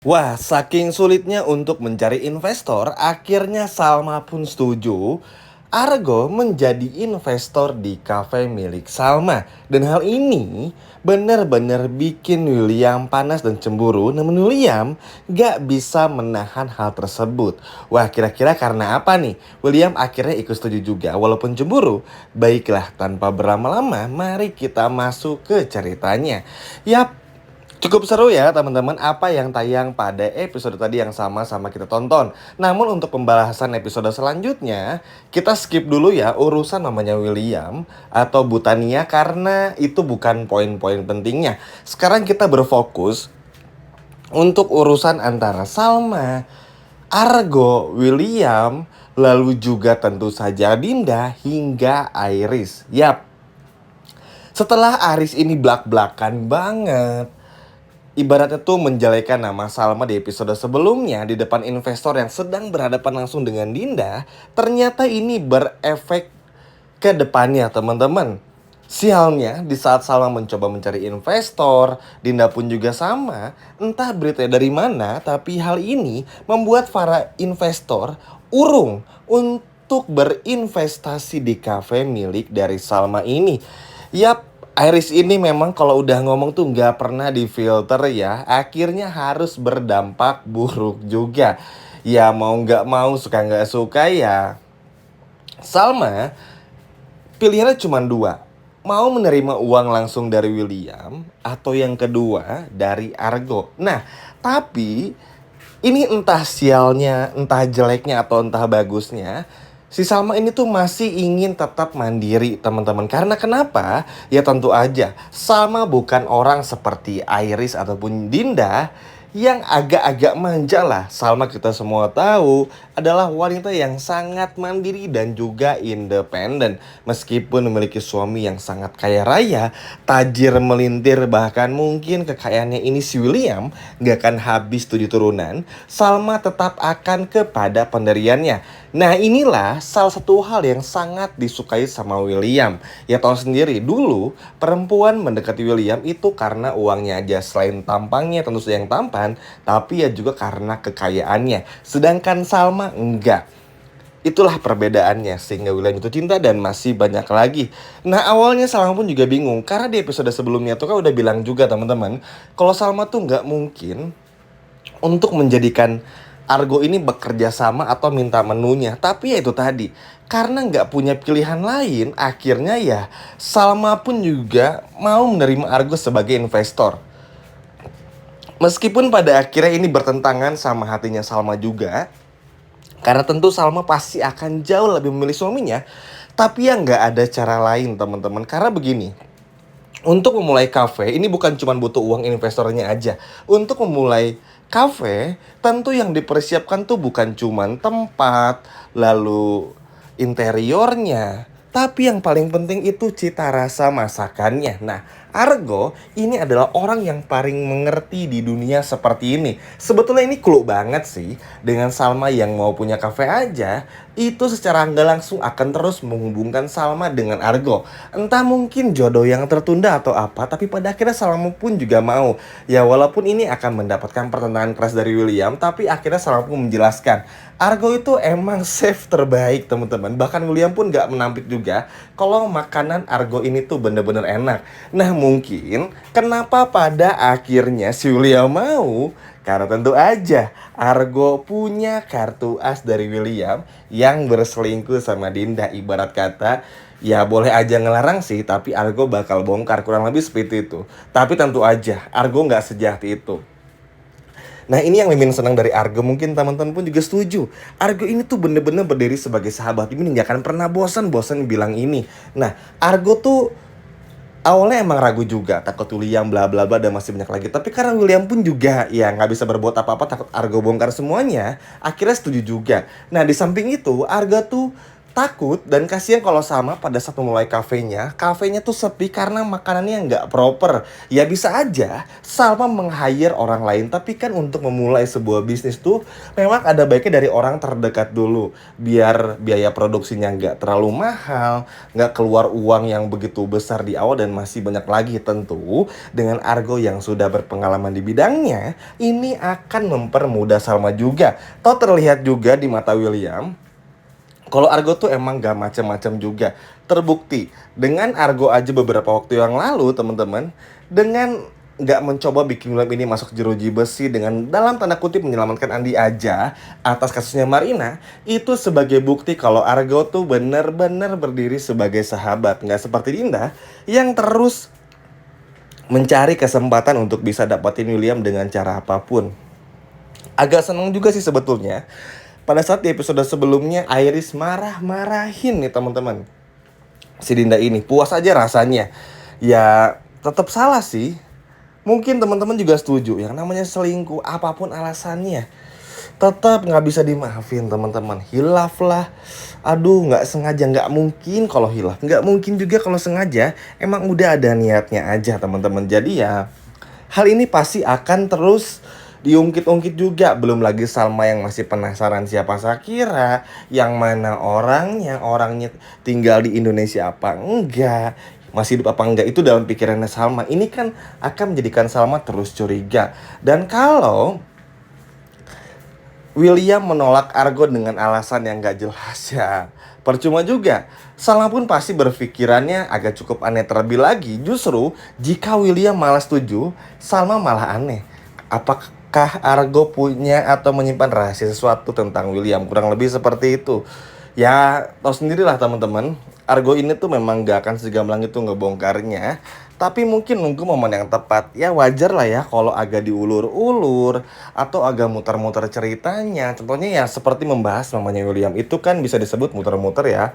Wah, saking sulitnya untuk mencari investor, akhirnya Salma pun setuju. Argo menjadi investor di kafe milik Salma. Dan hal ini benar-benar bikin William panas dan cemburu. Namun William gak bisa menahan hal tersebut. Wah, kira-kira karena apa nih? William akhirnya ikut setuju juga walaupun cemburu. Baiklah, tanpa berlama-lama, mari kita masuk ke ceritanya. Yap, cukup seru ya teman-teman apa yang tayang pada episode tadi yang sama-sama kita tonton. Namun untuk pembahasan episode selanjutnya, kita skip dulu ya urusan namanya William atau Butania karena itu bukan poin-poin pentingnya. Sekarang kita berfokus untuk urusan antara Salma, Argo, William, lalu juga tentu saja Dinda hingga Iris. Yap, setelah Iris ini blak-blakan banget, ibaratnya tuh menjelekan nama Salma di episode sebelumnya di depan investor yang sedang berhadapan langsung dengan Dinda, ternyata ini berefek ke depannya teman-teman. Sialnya di saat Salma mencoba mencari investor, Dinda pun juga sama. Entah berita dari mana, tapi hal ini membuat para investor urung untuk berinvestasi di kafe milik dari Salma ini. Yap, Iris ini memang kalau udah ngomong tuh nggak pernah difilter ya. Akhirnya harus berdampak buruk juga. Ya mau nggak mau, suka nggak suka ya. Salma pilihannya cuma dua. Mau menerima uang langsung dari William atau yang kedua dari Argo. Nah, tapi ini entah sialnya, entah jeleknya atau entah bagusnya, si Salma ini tuh masih ingin tetap mandiri teman-teman. Karena kenapa? Ya tentu aja Salma bukan orang seperti Iris ataupun Dinda yang agak-agak manja lah. Salma kita semua tahu adalah wanita yang sangat mandiri dan juga independen. Meskipun memiliki suami yang sangat kaya raya, tajir melintir, bahkan mungkin kekayaannya ini si William gak akan habis 7 turunan, Salma tetap akan kepada pendiriannya. Nah inilah salah satu hal yang sangat disukai sama William. Ya tahu sendiri, dulu perempuan mendekati William itu karena uangnya aja. Selain tampangnya tentu saja yang tampan, tapi ya juga karena kekayaannya. Sedangkan Salma enggak. Itulah perbedaannya sehingga William itu cinta dan masih banyak lagi. Nah awalnya Salma pun juga bingung karena di episode sebelumnya tuh kan udah bilang juga teman-teman kalau Salma tuh nggak mungkin untuk menjadikan Argo ini bekerja sama atau minta menunya. Tapi ya itu tadi, karena nggak punya pilihan lain, akhirnya ya Salma pun juga mau menerima Argo sebagai investor. Meskipun pada akhirnya ini bertentangan sama hatinya Salma juga, karena tentu Salma pasti akan jauh lebih memilih suaminya. Tapi ya nggak ada cara lain teman-teman. Karena begini, untuk memulai kafe, ini bukan cuma butuh uang investornya aja. Untuk memulai kafe, tentu yang dipersiapkan tuh bukan cuma tempat, lalu interiornya, tapi yang paling penting itu cita rasa masakannya. Nah, Argo ini adalah orang yang paling mengerti di dunia seperti ini. Sebetulnya ini clue banget sih. Dengan Salma yang mau punya kafe aja, itu secara nggak langsung akan terus menghubungkan Salma dengan Argo. Entah mungkin jodoh yang tertunda atau apa, tapi pada akhirnya Salma pun juga mau. Ya walaupun ini akan mendapatkan pertentangan keras dari William, tapi akhirnya Salma pun menjelaskan Argo itu emang chef terbaik teman-teman. Bahkan William pun gak menampik juga kalau makanan Argo ini tuh bener-bener enak. Nah mungkin kenapa pada akhirnya si William mau? Karena tentu aja Argo punya kartu as dari William yang berselingkuh sama Dinda. Ibarat kata ya boleh aja ngelarang sih, tapi Argo bakal bongkar, kurang lebih seperti itu. Tapi tentu aja Argo gak sejati itu. Nah ini yang Mimin senang dari Argo, mungkin teman-teman pun juga setuju. Argo ini tuh bener-bener berdiri sebagai sahabat. Mimin gak akan pernah bosan-bosan bilang ini. Nah Argo tuh awalnya emang ragu juga, takut William bla bla bla dan masih banyak lagi. Tapi karena William pun juga ya nggak bisa berbuat apa-apa, takut Argo bongkar semuanya, akhirnya setuju juga. Nah di samping itu Argo tuh takut dan kasihan kalau Salma pada saat memulai kafenya tuh sepi karena makanannya nggak proper. Ya bisa aja Salma meng-hire orang lain, tapi kan untuk memulai sebuah bisnis tuh memang ada baiknya dari orang terdekat dulu. Biar biaya produksinya nggak terlalu mahal, nggak keluar uang yang begitu besar di awal dan masih banyak lagi tentu. Dengan Argo yang sudah berpengalaman di bidangnya, ini akan mempermudah Salma juga. Toh terlihat juga di mata William, kalau Argo tuh emang gak macam-macam juga. Terbukti dengan Argo aja beberapa waktu yang lalu teman-teman, dengan gak mencoba bikin film ini masuk jeruji besi dengan dalam tanda kutip menyelamatkan Andi aja atas kasusnya Marina, itu sebagai bukti kalau Argo tuh bener-bener berdiri sebagai sahabat, nggak seperti Dinda yang terus mencari kesempatan untuk bisa dapetin William dengan cara apapun. Agak seneng juga sih sebetulnya pada saat di episode sebelumnya Iris marah-marahin nih teman-teman si Dinda ini. Puas aja rasanya. Ya tetap salah sih. Mungkin teman-teman juga setuju, yang namanya selingkuh apapun alasannya tetap nggak bisa dimaafin teman-teman. Hilaf lah, aduh nggak sengaja, nggak mungkin kalau hilaf, nggak mungkin juga kalau sengaja. Emang udah ada niatnya aja teman-teman. Jadi ya hal ini pasti akan terus diungkit-ungkit juga. Belum lagi Salma yang masih penasaran siapa Shakira, yang mana orangnya tinggal di Indonesia apa enggak, masih hidup apa enggak, itu dalam pikirannya Salma. Ini kan akan menjadikan Salma terus curiga. Dan kalau William menolak Argo dengan alasan yang gak jelas, ya percuma juga. Salma pun pasti berpikirannya agak cukup aneh terlebih lagi. Justru jika William malah setuju, Salma malah aneh. Apakah Argo punya atau menyimpan rahasia sesuatu tentang William? Kurang lebih seperti itu. Ya tahu sendirilah teman-teman, Argo ini tuh memang gak akan segamblang itu ngebongkarnya. Tapi mungkin nunggu momen yang tepat. Ya wajar lah ya kalau agak diulur-ulur atau agak muter-muter ceritanya. Contohnya ya seperti membahas namanya William, itu kan bisa disebut muter-muter ya.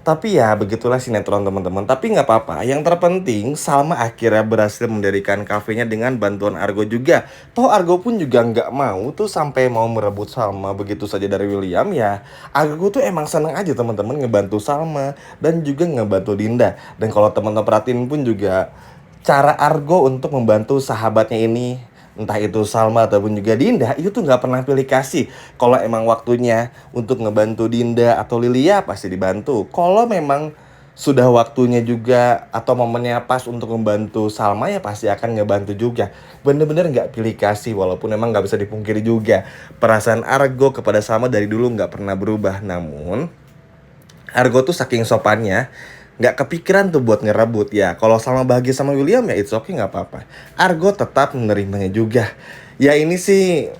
Tapi ya begitulah sinetron teman-teman. Tapi nggak apa-apa. Yang terpenting Salma akhirnya berhasil mendirikan kafenya dengan bantuan Argo juga. Toh Argo pun juga nggak mau tuh sampai mau merebut Salma begitu saja dari William ya. Argo tuh emang seneng aja teman-teman ngebantu Salma dan juga ngebantu Dinda. Dan kalau teman-teman perhatiin pun juga cara Argo untuk membantu sahabatnya ini, entah itu Salma ataupun juga Dinda, itu tuh nggak pernah pilih kasih. Kalau emang waktunya untuk ngebantu Dinda atau Lilia pasti dibantu. Kalau memang sudah waktunya juga atau momennya pas untuk membantu Salma ya pasti akan ngebantu juga. Bener-bener nggak pilih kasih, walaupun emang nggak bisa dipungkiri juga perasaan Argo kepada Salma dari dulu nggak pernah berubah. Namun Argo tuh saking sopannya nggak kepikiran tuh buat ngerebut. Ya kalau Salma bahagia sama William ya it's okay, nggak apa-apa. Argo tetap menerimanya juga. Ya ini sih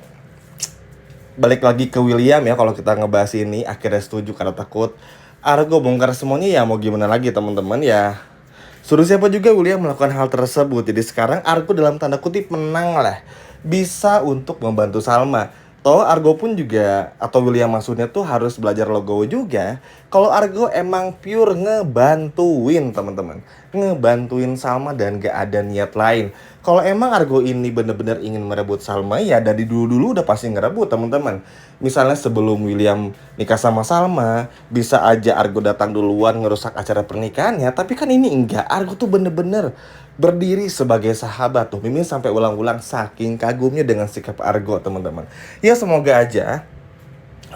balik lagi ke William ya, kalau kita ngebahas ini akhirnya setuju karena takut Argo bongkar semuanya. Ya mau gimana lagi teman-teman, ya suruh siapa juga William melakukan hal tersebut. Jadi sekarang Argo dalam tanda kutip menang lah, bisa untuk membantu Salma. Toh Argo pun juga, atau William maksudnya tuh harus belajar logo juga. Kalau Argo emang pure ngebantuin teman-teman, ngebantuin Salma dan gak ada niat lain. Kalau emang Argo ini bener-bener ingin merebut Salma, ya dari dulu-dulu udah pasti ngerebut teman-teman. Misalnya sebelum William nikah sama Salma, bisa aja Argo datang duluan ngerusak acara pernikahannya. Tapi kan ini enggak, Argo tuh bener-bener berdiri sebagai sahabat tuh. Mimin sampai ulang-ulang saking kagumnya dengan sikap Argo teman-teman. Ya semoga aja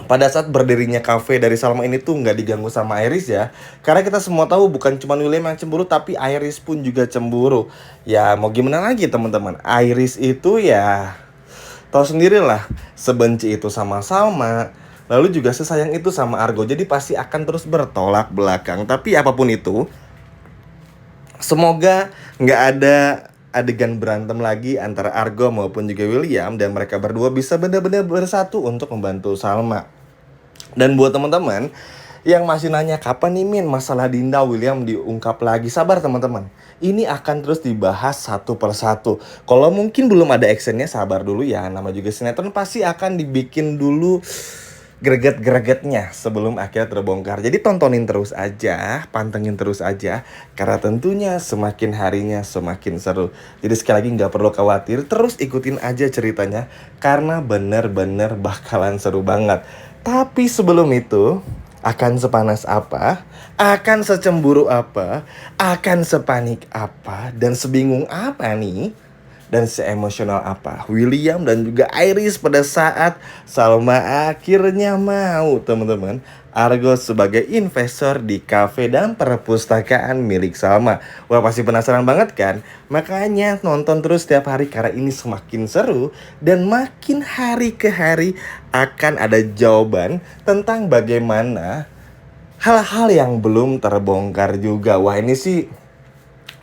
pada saat berdirinya kafe dari Salma ini tuh nggak diganggu sama Iris ya. Karena kita semua tahu bukan cuma William yang cemburu, tapi Iris pun juga cemburu. Ya mau gimana lagi teman-teman, Iris itu ya tahu sendiri lah, sebenci itu sama Salma, lalu juga sesayang itu sama Argo. Jadi pasti akan terus bertolak belakang. Tapi apapun itu, semoga nggak ada adegan berantem lagi antara Argo maupun juga William, dan mereka berdua bisa benar-benar bersatu untuk membantu Salma. Dan buat teman-teman yang masih nanya kapan nih Min masalah Dinda William diungkap lagi, sabar teman-teman. Ini akan terus dibahas satu persatu. Kalau mungkin belum ada actionnya, sabar dulu ya. Nama juga sinetron pasti akan dibikin dulu greget-gregetnya sebelum akhirnya terbongkar. Jadi tontonin terus aja, pantengin terus aja, karena tentunya semakin harinya semakin seru. Jadi sekali lagi nggak perlu khawatir, terus ikutin aja ceritanya karena bener-bener bakalan seru banget. Tapi sebelum itu, Akan sepanas apa? Akan secemburu apa? Akan sepanik apa? Dan sebingung apa nih? Dan seemosional apa William dan juga Iris pada saat Salma akhirnya mau, teman-teman, Argo sebagai investor di kafe dan perpustakaan milik Salma. Wah, pasti penasaran banget kan? Makanya nonton terus setiap hari karena ini semakin seru dan makin hari ke hari akan ada jawaban tentang bagaimana hal-hal yang belum terbongkar juga. Wah, ini sih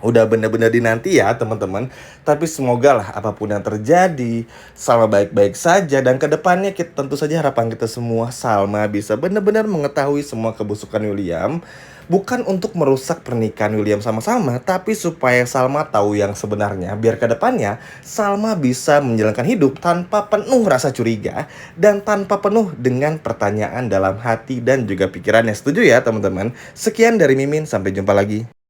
udah bener-bener dinanti ya, teman-teman. Tapi semoga lah apapun yang terjadi, Salma baik-baik saja. Dan kedepannya kita tentu saja harapan kita semua Salma bisa benar-benar mengetahui semua kebusukan William. Bukan untuk merusak pernikahan William sama-sama, tapi supaya Salma tahu yang sebenarnya. Biar kedepannya Salma bisa menjalankan hidup tanpa penuh rasa curiga dan tanpa penuh dengan pertanyaan dalam hati dan juga pikirannya. Setuju ya, teman-teman? Sekian dari Mimin, sampai jumpa lagi.